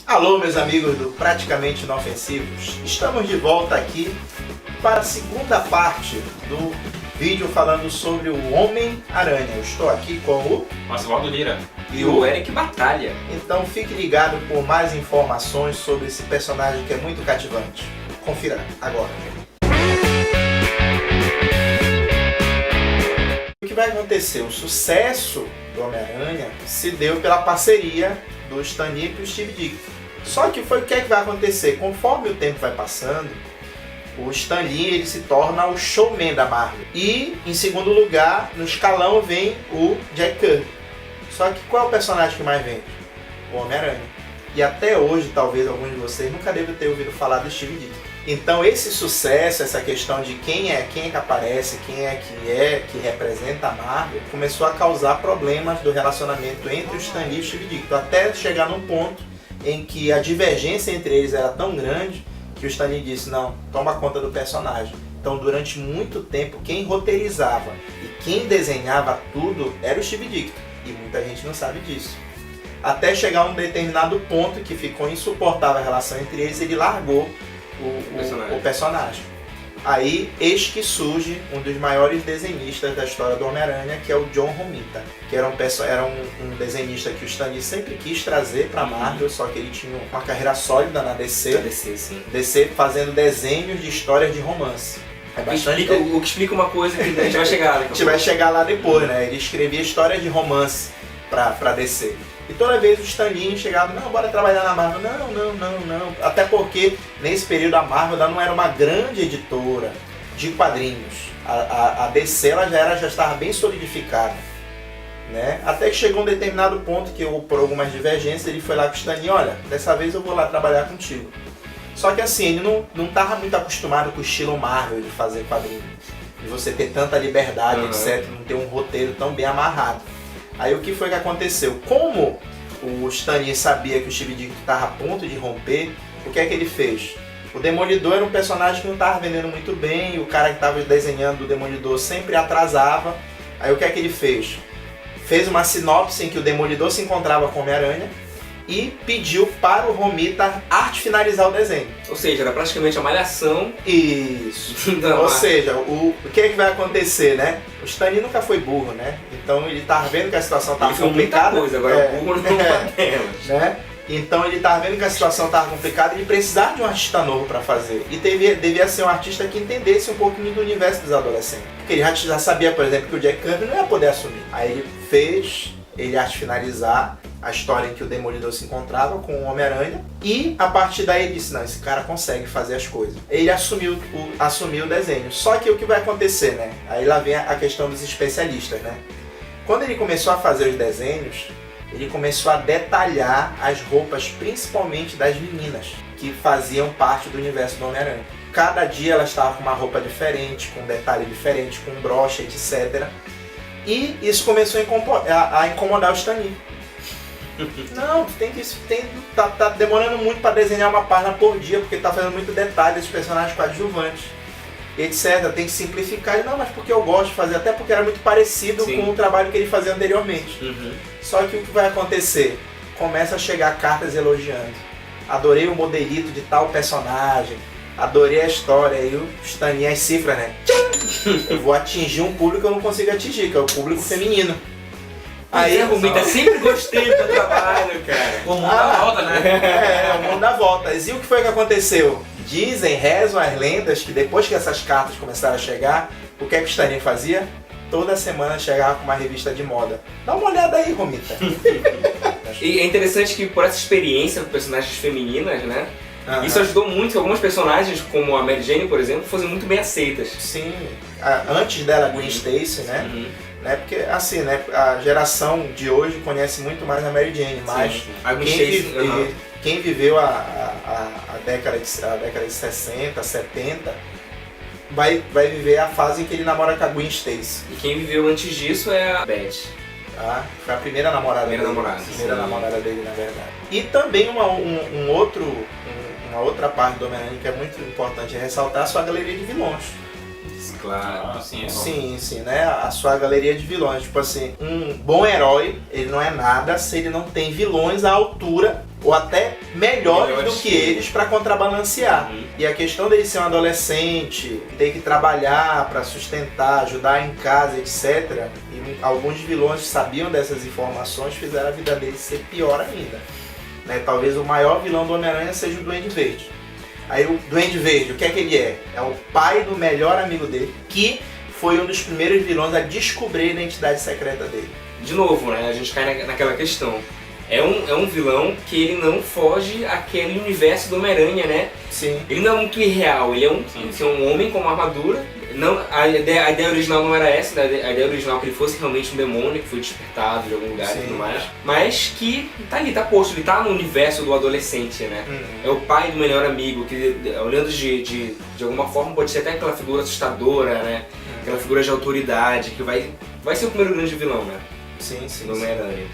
Alô, meus amigos do Praticamente Inofensivos, estamos de volta aqui para a segunda parte do vídeo falando sobre o Homem-Aranha. Eu estou aqui com o Oswaldo Lira e o Eric Batalha. Então fique ligado por mais informações sobre esse personagem que é muito cativante. Confira agora. O que vai acontecer? O sucesso do Homem-Aranha se deu pela parceria do Stan Lee e o Steve Ditko. Só que o que é que vai acontecer? Conforme o tempo vai passando, o Stan Lee ele se torna o showman da Marvel. E, em segundo lugar, no escalão vem o Jack Kirby. Só que qual é o personagem que mais vende? O Homem-Aranha. E até hoje, talvez alguns de vocês nunca devem ter ouvido falar do Steve Ditko. Então esse sucesso, essa questão de quem é que aparece, quem é que representa a Marvel, começou a causar problemas do relacionamento entre o Stan Lee e o Steve Ditko, até chegar num ponto em que a divergência entre eles era tão grande que o Stan Lee disse, não, toma conta do personagem. Então durante muito tempo quem roteirizava e quem desenhava tudo era o Steve Ditko, e muita gente não sabe disso. Até chegar a um determinado ponto que ficou insuportável a relação entre eles, ele largou o personagem. Aí, eis que surge um dos maiores desenhistas da história do Homem-Aranha, que é o John Romita, que era um desenhista que o Stan Lee sempre quis trazer para a Marvel, só que ele tinha uma carreira sólida na DC, DC fazendo desenhos de histórias de romance. O que explica uma coisa que a gente vai chegar lá. A gente vai chegar lá depois, né? Ele escrevia histórias de romance para DC. E toda vez o Stan Lee chegava, não, bora trabalhar na Marvel. Não. Até porque nesse período a Marvel não era uma grande editora de quadrinhos. A DC ela já estava bem solidificada, né? Até que chegou um determinado ponto que, por algumas divergências, ele foi lá com o Stan Lee, olha, dessa vez eu vou lá trabalhar contigo. Só que assim, ele não estava muito acostumado com o estilo Marvel de fazer quadrinhos. De você ter tanta liberdade, etc. Não ter um roteiro tão bem amarrado. Aí o que foi que aconteceu? Como o Stan Lee sabia que o Steve Ditko estava a ponto de romper, o que é que ele fez? O Demolidor era um personagem que não estava vendendo muito bem, o cara que estava desenhando o Demolidor sempre atrasava. Aí o que é que ele fez? Fez uma sinopse em que o Demolidor se encontrava com o Homem-Aranha e pediu para o Romita arte finalizar o desenho. Ou seja, era praticamente a malhação. Isso. Ou seja, o que é que vai acontecer, né? O Stan Lee nunca foi burro, né? Então ele estava vendo que a situação estava complicada. Muita coisa, agora o burro não batemos. Né? Então ele estava vendo que a situação estava complicada e ele precisava de um artista novo para fazer. E devia ser um artista que entendesse um pouquinho do universo dos adolescentes. Porque ele já sabia, por exemplo, que o Jack Kirby não ia poder assumir. Aí ele fez ele arte finalizar a história em que o Demolidor se encontrava com o Homem-Aranha, e a partir daí ele disse, não, esse cara consegue fazer as coisas. Ele assumiu o desenho. Só que o que vai acontecer, né? Aí lá vem a questão dos especialistas, né? Quando ele começou a fazer os desenhos, ele começou a detalhar as roupas, principalmente das meninas, que faziam parte do universo do Homem-Aranha. Cada dia ela estava com uma roupa diferente, com um detalhe diferente, com um broche, etc. E isso começou a incomodar o Stan Lee. Não, tá demorando muito para desenhar uma página por dia, porque tá fazendo muito detalhe dos personagens coadjuvantes, etc. Tem que simplificar. Não, mas porque eu gosto de fazer, até porque era muito parecido com o trabalho que ele fazia anteriormente. Só que o que vai acontecer? Começa a chegar cartas elogiando. Adorei o modelito de tal personagem, adorei a história, e o Stan Lee, as cifras, né? Eu vou atingir um público que eu não consigo atingir, que é o público feminino. Aí o Romita sempre gostei do trabalho, cara. O mundo dá volta, né? O mundo dá voltas. E o que foi que aconteceu? Dizem, rezam as lendas que depois que essas cartas começaram a chegar, o que é que o Stan Lee fazia? Toda semana chegava com uma revista de moda. Dá uma olhada aí, Romita. E é interessante que por essa experiência com personagens femininas, né? Isso ajudou muito que algumas personagens, como a Mary Jane, por exemplo, fossem muito bem aceitas. Sim, antes dela, Gwen Stacy, né? Porque assim, né? A geração de hoje conhece muito mais a Mary Jane, mas quem viveu a década de 60, 70, vai viver a fase em que ele namora com a Gwen Stacy. E quem viveu antes disso é a Beth. Foi a primeira namorada dele. Namorada dele, na verdade. E também uma outra parte do Homem-Aranha que é muito importante ressaltar, a sua galeria de vilões. Claro, sim, né? A sua galeria de vilões. Tipo assim, um bom herói, ele não é nada se ele não tem vilões à altura ou até melhores do que eles para contrabalancear. Uhum. E a questão dele ser um adolescente, ter que trabalhar para sustentar, ajudar em casa, etc. E alguns vilões sabiam dessas informações, fizeram a vida dele ser pior ainda. Né? Talvez o maior vilão do Homem-Aranha seja o Duende Verde. Aí o Duende Verde, o que é que ele é? É o pai do melhor amigo dele, que foi um dos primeiros vilões a descobrir a identidade secreta dele. De novo, né? A gente cai naquela questão. É um vilão que ele não foge àquele universo do Homem-Aranha, né? Sim. Ele não é muito irreal, ele é um homem com uma armadura. Não, a ideia original não era essa, né? A ideia original é que ele fosse realmente um demônio que foi despertado de algum lugar e tudo mais. Mas que tá ali, tá posto, ele tá no universo do adolescente, né? É o pai do melhor amigo, que olhando de alguma forma pode ser até aquela figura assustadora, né? Aquela figura de autoridade, que vai ser o primeiro grande vilão, né? Sim, sim. Do Homem-Aranha.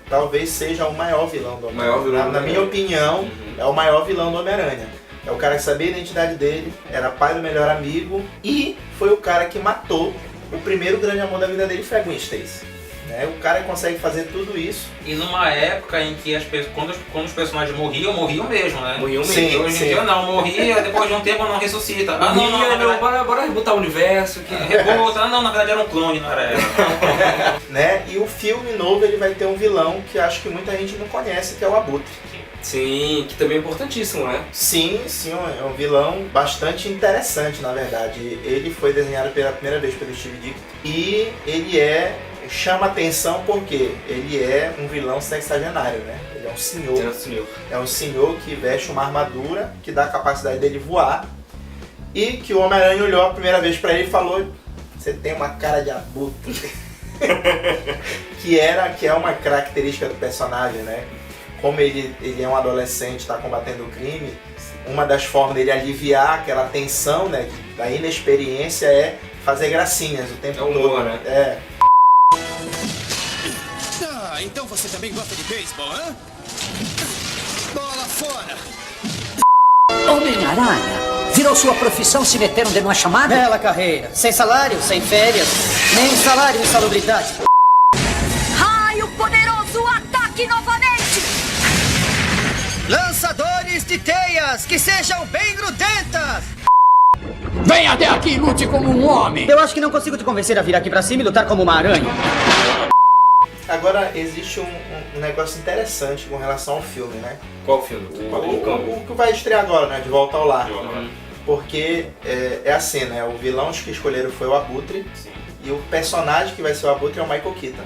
Talvez seja o maior vilão do Homem-Aranha. Na minha opinião, é o maior vilão do Homem-Aranha. É o cara que sabia a identidade dele, era pai do melhor amigo e foi o cara que matou o primeiro grande amor da vida dele, foi a Gwen Stacy. Né? O cara consegue fazer tudo isso. E numa época em que quando os personagens morriam mesmo, né? Morriam mesmo. Sim, Hoje em dia não, morria, depois de um tempo não ressuscita. Ah, bora rebutar o universo. Rebuta. Não, na verdade era um clone, não era ela. Né? E o filme novo ele vai ter um vilão que acho que muita gente não conhece, que é o Abutre. Sim, que também é importantíssimo, né? Sim, é um vilão bastante interessante, na verdade. Ele foi desenhado pela primeira vez pelo Steve Ditko e ele chama atenção porque ele é um vilão sexagenário, né? Ele é um senhor. É um senhor que veste uma armadura que dá a capacidade dele voar e que o Homem-Aranha olhou a primeira vez pra ele e falou: "Você tem uma cara de abutre." que é uma característica do personagem, né? Como ele é um adolescente, está combatendo o crime, uma das formas dele aliviar aquela tensão, né, da inexperiência é fazer gracinhas o tempo todo. Humor, né? É. Ah, então você também gosta de beisebol, hã? Bola fora! Homem-Aranha, virou sua profissão se meter onde não é chamado? Bela carreira, sem salário, sem férias, nem salário e insalubridade. Raio poderoso, ataque novamente! Lançadores de teias, que sejam bem grudentas! Vem até aqui e lute como um homem! Eu acho que não consigo te convencer a vir aqui pra cima e lutar como uma aranha. Agora, existe um negócio interessante com relação ao filme, né? Qual filme? O que vai estrear agora, né? De Volta ao Lar. Uhum. Porque é assim, né? O vilão que escolheram foi o Abutre. Sim. E o personagem que vai ser o Abutre é o Michael Keaton.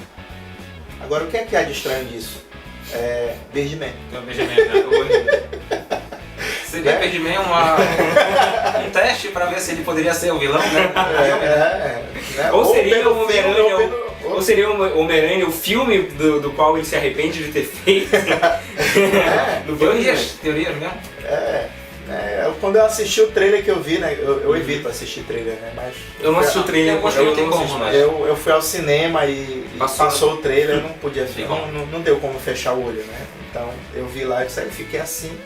Agora, o que há de estranho disso? Birdman. Seria Birdman um teste pra ver se ele poderia ser o vilão, né? Né? Ou seria o Homem-Aranha, ou seria o Homem-Aranha o filme do qual ele se arrepende de ter feito? No Teorias mesmo? quando eu assisti o trailer que eu vi, né? Eu evito assistir trailer, né? Mas eu não assisti o trailer, eu gostei, tem como, né? Eu fui ao cinema e passou o trailer, eu não podia não deu como fechar o olho, né? Então eu vi lá e fiquei assim.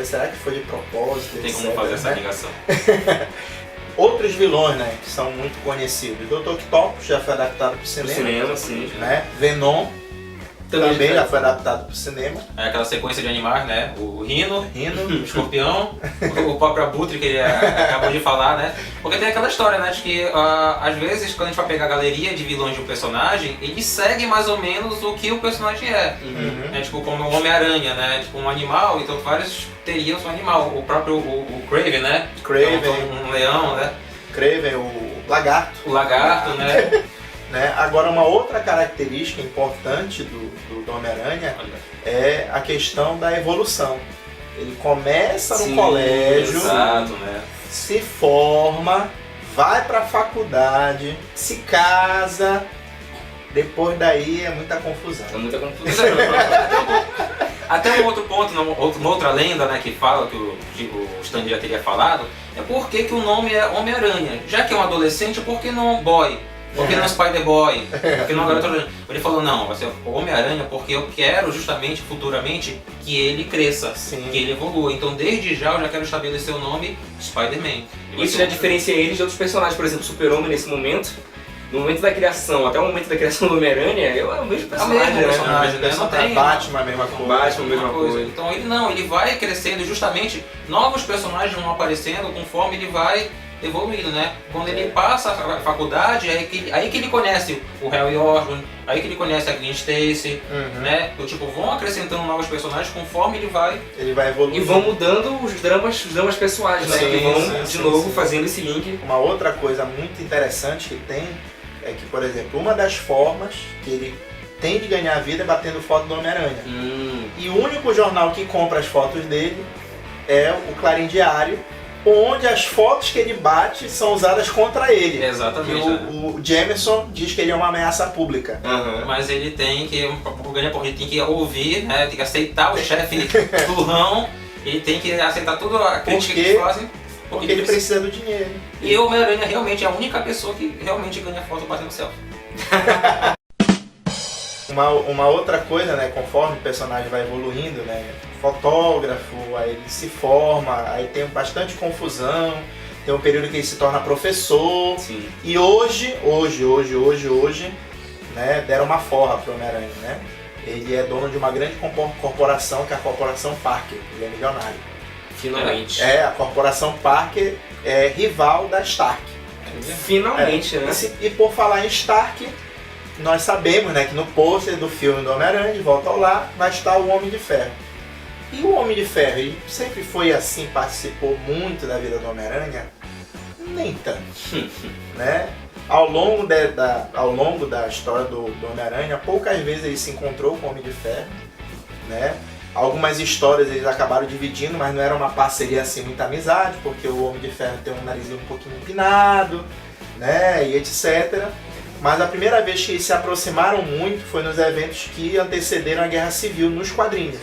Será que foi de propósito? Tem como fazer essa ligação. Outros vilões, né, que são muito conhecidos. Dr. Octopus já foi adaptado para o cinema. Sim. Né? Venom também já foi adaptado para o cinema. É aquela sequência de animais, né? O Rino, o Escorpião, o próprio Abutre que ele acabou de falar, né? Porque tem aquela história, né? De que às vezes quando a gente vai pegar a galeria de vilões de um personagem, ele segue mais ou menos o que o personagem é. É tipo como o Homem-Aranha, né? Tipo um animal, então vários teriam seu animal. O próprio o Kraven, né? Kraven. Um leão, né? Kraven, o lagarto. O lagarto, né? Né? Agora, uma outra característica importante do Homem-Aranha é a questão da evolução. Ele começa no colégio, exato, né? se forma, vai para a faculdade, se casa, depois daí é muita confusão. É muita confusão. Até um outro ponto, uma outra lenda, né, que fala que o Stan já teria falado, é por que o nome é Homem-Aranha. Já que é um adolescente, por que não Boy? Por que não Spider-Boy? Por que não Garoto? Ele falou, não, vai ser Homem-Aranha porque eu quero justamente, futuramente, que ele cresça, que ele evolua. Então, desde já, eu já quero estabelecer o nome Spider-Man. Isso já diferencia ele de outros personagens, por exemplo, Super-Homem nesse momento. no momento da criação, até o momento da criação do Homem-Aranha, é o mesmo personagem, né? Não tem, Batman, a mesma coisa. Batman, a mesma coisa. Então ele vai crescendo e justamente novos personagens vão aparecendo conforme ele vai evoluindo, né? Quando ele passa a faculdade, aí que ele conhece o Harry Osborn, aí que ele conhece a Gwen Stacy, né? Então, tipo, vão acrescentando novos personagens conforme ele vai evoluindo. E vão mudando os dramas pessoais, né? Sim, Que vão sim, de novo sim. fazendo esse link. Uma outra coisa muito interessante que tem é que, por exemplo, uma das formas que ele tem de ganhar vida é batendo foto do Homem-Aranha. E o único jornal que compra as fotos dele é o Clarim Diário, onde as fotos que ele bate são usadas contra ele. Exatamente. O Jameson diz que ele é uma ameaça pública. Mas ele tem que ouvir, né? Tem que aceitar o chefe do rão, ele tem que aceitar toda a crítica que eles fazem. Porque ele precisa do dinheiro. E o Homem-Aranha realmente é a única pessoa que realmente ganha foto batendo selfie. Uma outra coisa, né, conforme o personagem vai evoluindo, né, fotógrafo, aí ele se forma, aí tem bastante confusão, tem um período que ele se torna professor. Sim. E hoje, né, deram uma forra pro Homem-Aranha, né? Ele é dono de uma grande corporação, que é a Corporação Parker, ele é milionário. Finalmente. A Corporação Parker é rival da Stark. Finalmente, né? E por falar em Stark, nós sabemos, né, que no pôster do filme do Homem-Aranha, de Volta ao Lar, vai estar o Homem de Ferro. E o Homem de Ferro, ele sempre foi assim, participou muito da vida do Homem-Aranha? Nem tanto, né? Ao longo da história do Homem-Aranha, poucas vezes ele se encontrou com o Homem de Ferro, né? Algumas histórias eles acabaram dividindo, mas não era uma parceria assim, muita amizade, porque o Homem de Ferro tem um narizinho um pouquinho empinado, né, e etc. Mas a primeira vez que eles se aproximaram muito foi nos eventos que antecederam a Guerra Civil nos quadrinhos,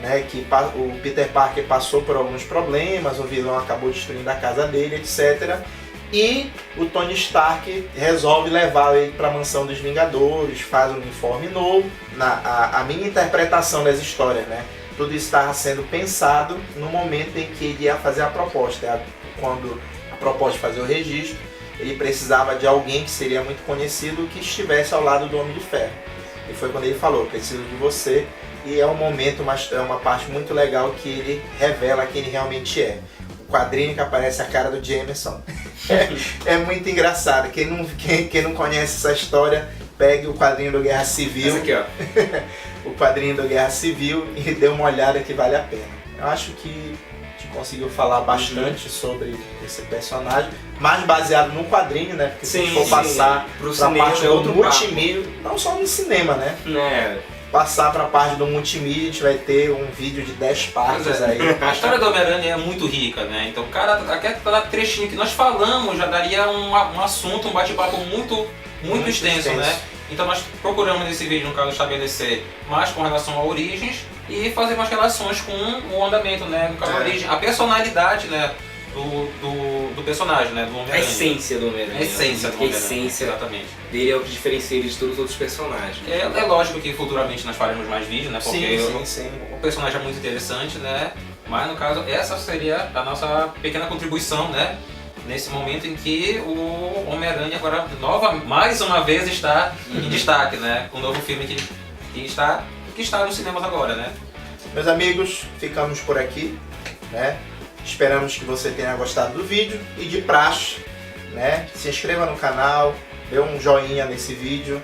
né, que o Peter Parker passou por alguns problemas, o vilão acabou destruindo a casa dele, etc. E o Tony Stark resolve levar ele para a mansão dos Vingadores, faz um uniforme novo. A minha interpretação das histórias, né? Tudo isso estava sendo pensado no momento em que ele ia fazer a proposta. Quando a proposta de fazer o registro, ele precisava de alguém que seria muito conhecido que estivesse ao lado do Homem de Ferro. E foi quando ele falou, preciso de você. E é um momento, é uma parte muito legal que ele revela quem ele realmente é. O quadrinho que aparece a cara do Jameson. É muito engraçado. Quem não conhece essa história, pegue o quadrinho do Guerra Civil. Esse aqui, ó. O quadrinho do Guerra Civil e dê uma olhada que vale a pena. Eu acho que a gente conseguiu falar bastante sobre esse personagem, mais baseado no quadrinho, né? Porque se for passar pro pra cinema, parte é do outro multimídia, não só no cinema, né? Passar pra parte do multimídia, a gente vai ter um vídeo de 10 partes aí. A história do Homem-Aranha é muito rica, né? Então, cada trechinho que nós falamos já daria um assunto, um bate-papo muito extenso, né? Então nós procuramos nesse vídeo, no caso, estabelecer mais com relação a origens e fazer umas relações com o andamento, né? No caso, a origem, a personalidade, né? Do personagem, né? Do Homem-Aranha. A essência do Homem-Aranha. A essência do Homem-Aranha. A essência exatamente. Dele é o que diferencia ele de todos os outros personagens. É lógico que futuramente nós faremos mais vídeos, né? Porque sim. o personagem é muito interessante, né? Mas no caso, essa seria a nossa pequena contribuição, né? Nesse momento em que o Homem-Aranha agora, mais uma vez, está em destaque, né? Com um novo filme que está nos cinemas agora, né? Meus amigos, ficamos por aqui, né? Esperamos que você tenha gostado do vídeo e de praxe, né? Se inscreva no canal, dê um joinha nesse vídeo,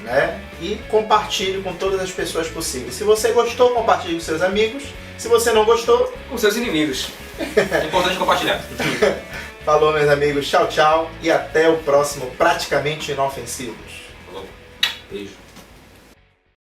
né? E compartilhe com todas as pessoas possíveis. Se você gostou, compartilhe com seus amigos. Se você não gostou, com seus inimigos. É importante compartilhar. Falou, meus amigos. Tchau, tchau. E até o próximo Praticamente Inofensivos. Falou. Beijo.